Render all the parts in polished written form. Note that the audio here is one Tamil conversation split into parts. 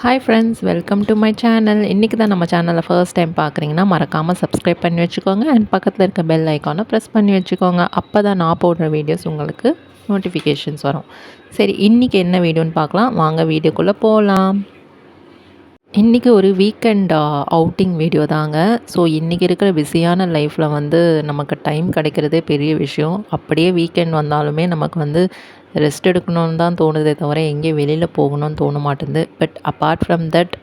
Hi friends, welcome to my channel. இன்றைக்கி தான் நம்ம சேனலை ஃபர்ஸ்ட் டைம் பார்க்குறீங்கன்னா மறக்காமல் சப்ஸ்கிரைப் பண்ணி வச்சுக்கோங்க. அண்ட் பக்கத்தில் இருக்க பெல் ஐக்கானை ப்ரெஸ் பண்ணி வச்சுக்கோங்க. அப்போ தான் நான் போடுற வீடியோஸ் உங்களுக்கு நோட்டிஃபிகேஷன்ஸ் வரும். சரி, இன்றைக்கி என்ன வீடியோன்னு பார்க்கலாம். வாங்க வீடியோக்குள்ளே போகலாம். இன்றைக்கி ஒரு வீக்கெண்ட் அவுட்டிங் வீடியோ தாங்க. ஸோ இன்றைக்கி இருக்கிற பிஸியான லைஃப்பில் நமக்கு டைம் கிடைக்கிறதே பெரிய விஷயம். அப்படியே வீக்கெண்ட் வந்தாலுமே நமக்கு ரெஸ்ட் எடுக்கணும்னு தான் தோணுதே தவிர எங்கேயும் வெளியில் போகணும்னு தோண மாட்டேங்குது. பட் அப்பார்ட் ஃப்ரம் தட்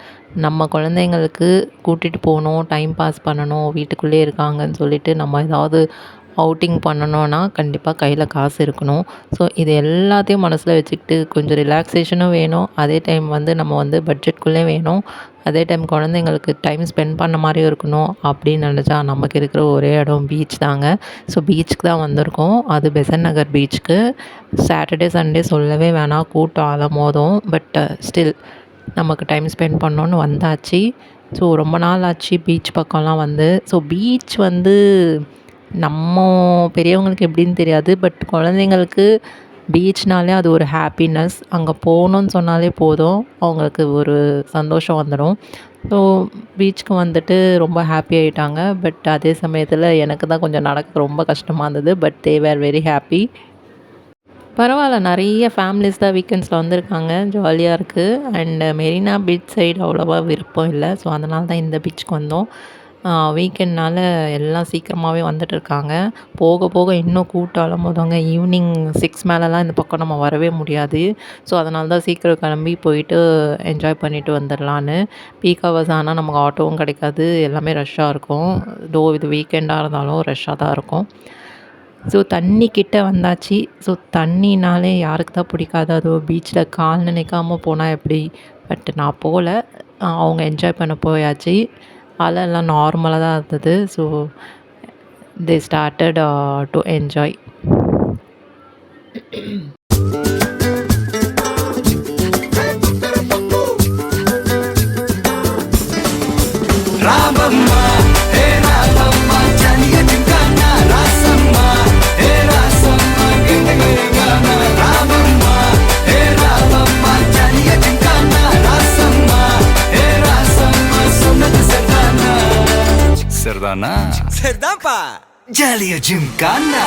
நம்ம குழந்தைங்களுக்கு கூட்டிகிட்டு போகணும், டைம் பாஸ் பண்ணணும், வீட்டுக்குள்ளே இருக்காங்கன்னு சொல்லிட்டு நம்ம ஏதாவது அவுட்டிங் பண்ணணுன்னா கண்டிப்பாக கையில் காசு இருக்கணும். ஸோ இது எல்லாத்தையும் மனசில் வச்சுக்கிட்டு கொஞ்சம் ரிலாக்ஸேஷனும் வேணும், அதே டைம் நம்ம பட்ஜெட்குள்ளே வேணும், அதே டைம் குழந்தைங்களுக்கு டைம் ஸ்பெண்ட் பண்ண மாதிரியும் இருக்கணும் அப்படின்னு நினச்சா நமக்கு இருக்கிற ஒரே இடம் பீச் தாங்க. ஸோ பீச்சுக்கு தான் வந்திருக்கோம். அது பெசன்ட் நகர் பீச்சுக்கு. சாட்டர்டே சண்டே சொல்லவே வேணாம், கூட்டம் அலமோதும். பட் ஸ்டில் நமக்கு டைம் ஸ்பெண்ட் பண்ணோன்னு வந்தாச்சு. ஸோ ரொம்ப நாள் ஆச்சு பீச் பக்கம்லாம் ஸோ பீச் நம்ம பெரியவங்களுக்கு எப்படின்னு தெரியாது, பட் குழந்தைங்களுக்கு பீச்னாலே அது ஒரு ஹாப்பினஸ். அங்கே போகணுன்னு சொன்னாலே போதும், அவங்களுக்கு ஒரு சந்தோஷம் வந்துடும். ஸோ பீச்சுக்கு ரொம்ப ஹாப்பி ஆகிட்டாங்க. பட் அதே சமயத்தில் எனக்கு தான் கொஞ்சம் நடக்க ரொம்ப கஷ்டமாக இருந்தது. But they were very happy. பரவாயில்ல, நிறைய ஃபேமிலிஸ் தான் வீக்கெண்ட்ஸில் வந்திருக்காங்க, ஜாலியாக இருக்குது. அண்ட் மெரினா பீச் சைடு அவ்வளோவா விருப்பம் இல்லை. ஸோ அதனால தான் இந்த பீச்சுக்கு வந்தோம். வீக்கெண்ட்னால் எல்லாம் சீக்கிரமாகவே வந்துட்டுருக்காங்க. போக போக இன்னும் கூட்டம் அலமோதுங்க. ஈவினிங் 6 மேலெலாம் இந்த பக்கம் நம்ம வரவே முடியாது. ஸோ அதனால தான் சீக்கிரம் கிளம்பி போயிட்டு என்ஜாய் பண்ணிவிட்டு வந்துடலான்னு. பீக் ஹவர்ஸ் ஆனால் நமக்கு ஆட்டோவும் கிடைக்காது, எல்லாமே ரஷ்ஷாக இருக்கும். இது வீக்கெண்டாக இருந்தாலும் ரஷ்ஷாக தான் இருக்கும். ஸோ தண்ணி கிட்ட வந்தாச்சு. ஸோ தண்ணினாலே யாருக்கு தான் பிடிக்காது, அதுவும் பீச்சில் கால் நினைக்காமல் போனால் எப்படி. பட் நான் போகல, அவங்க என்ஜாய் பண்ண போயாச்சு. அலைலாம் நார்மலாக தான் இருந்தது. So they started to enjoy. சரிதானா? சரிதான்ப்பா. ஜாலியா ஜிம்கானா.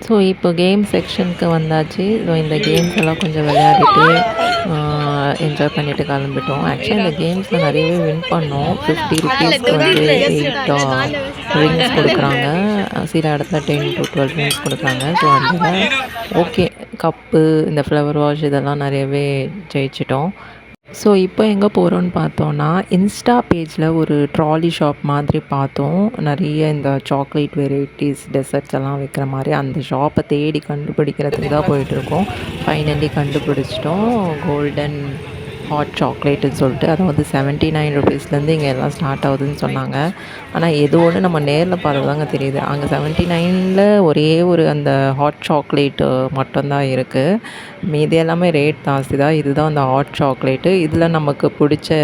ஸோ இப்போ கேம் செக்ஷனுக்கு வந்தாச்சு. ஸோ இந்த கேம்ஸ் எல்லாம் கொஞ்சம் விளையாடிட்டு என்ஜாய் பண்ணிவிட்டு கிளம்பிட்டோம். ஆக்சுவலி இந்த கேம்ஸில் நிறையவே வின் பண்ணோம். 50 ருபீஸ்க்கு 8 ரிங்ஸ் கொடுக்குறாங்க. சில இடத்துல 10 to 12 ரிங்ஸ் கொடுக்குறாங்க. ஸோ அதில் ஓகே, கப்பு, இந்த ஃப்ளவர் வாஷ் இதெல்லாம் நிறையவே ஜெயிச்சிட்டோம். ஸோ இப்போ எங்கே போகிறோன்னு பார்த்தோன்னா, இன்ஸ்டா பேஜில் ஒரு ட்ராலி ஷாப் மாதிரி பார்த்தோம். நிறைய இந்த சாக்லேட் வெரைட்டிஸ், டெசர்ட்ஸ் எல்லாம் விற்கிற மாதிரி அந்த ஷாப்பை தேடி கண்டுபிடிக்கிறதுக்கு தான் போயிட்டுருக்கோம். ஃபைனலி கண்டுபிடிச்சிட்டோம். கோல்டன் ஹாட் சாக்லேட்டுன்னு சொல்லிட்டு, அதாவது 79 ருபீஸ்லேருந்து இங்கே எல்லாம் ஸ்டார்ட் ஆகுதுன்னு சொன்னாங்க. ஆனால் எது ஒன்று நம்ம நேரில் பார்த்தது தாங்க தெரியுது. அங்கே 79ல் ஒரே ஒரு அந்த ஹாட் சாக்லேட்டு மட்டும்தான் இருக்குது. மீதி எல்லாமே ரேட் ஜாஸ்தி தான். இதுதான் அந்த ஹாட் சாக்லேட்டு. இதில் நமக்கு பிடிச்ச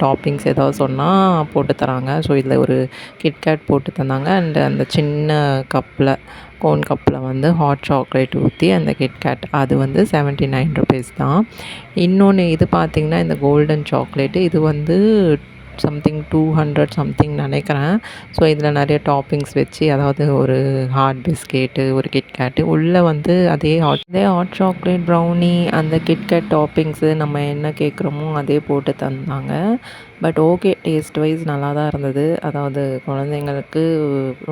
டாப்பிங்ஸ் ஏதாவது சொன்னால் போட்டு தராங்க. ஸோ இதில் ஒரு கிட்கேட் போட்டு தந்தாங்க. அண்ட் அந்த சின்ன கப்பில், கோன் கப்பில் ஹாட் சாக்லேட் ஊற்றி அந்த கிட்கேட், அது 79 ருபீஸ் தான். இன்னொன்று இது பார்த்திங்கன்னா இந்த கோல்டன் சாக்லேட்டு, இது சம்திங் 200 சம்திங் நினைக்கிறேன். ஸோ இதில் நிறைய டாப்பிங்ஸ் வச்சு, அதாவது ஒரு ஹாட் பிஸ்கெட்டு, ஒரு கிட்கேட்டு, உள்ளே அதே ஹாட் சாக்லேட் ப்ரௌனி, அந்த கிட்கேட் டாப்பிங்ஸு நம்ம என்ன கேட்குறோமோ அதே போட்டு தந்தாங்க. பட் ஓகே, டேஸ்ட் வைஸ் நல்லா தான் இருந்தது. அதாவது குழந்தைங்களுக்கு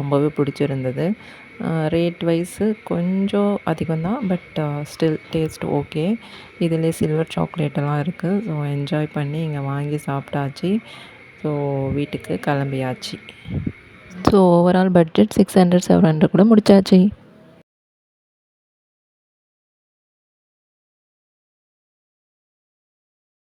ரொம்பவே பிடிச்சிருந்தது. ரேட் வைஸு கொஞ்சம் அதிகம்தான், பட் ஸ்டில் டேஸ்ட் ஓகே. இதிலே சில்வர் சாக்லேட்டெல்லாம் இருக்குது. ஸோ என்ஜாய் பண்ணி இங்கே வாங்கி சாப்பிட்டாச்சு. ஸோ வீட்டுக்கு கிளம்பியாச்சு. ஸோ ஓவரால் பட்ஜெட் 600-700 கூட முடிச்சாச்சு.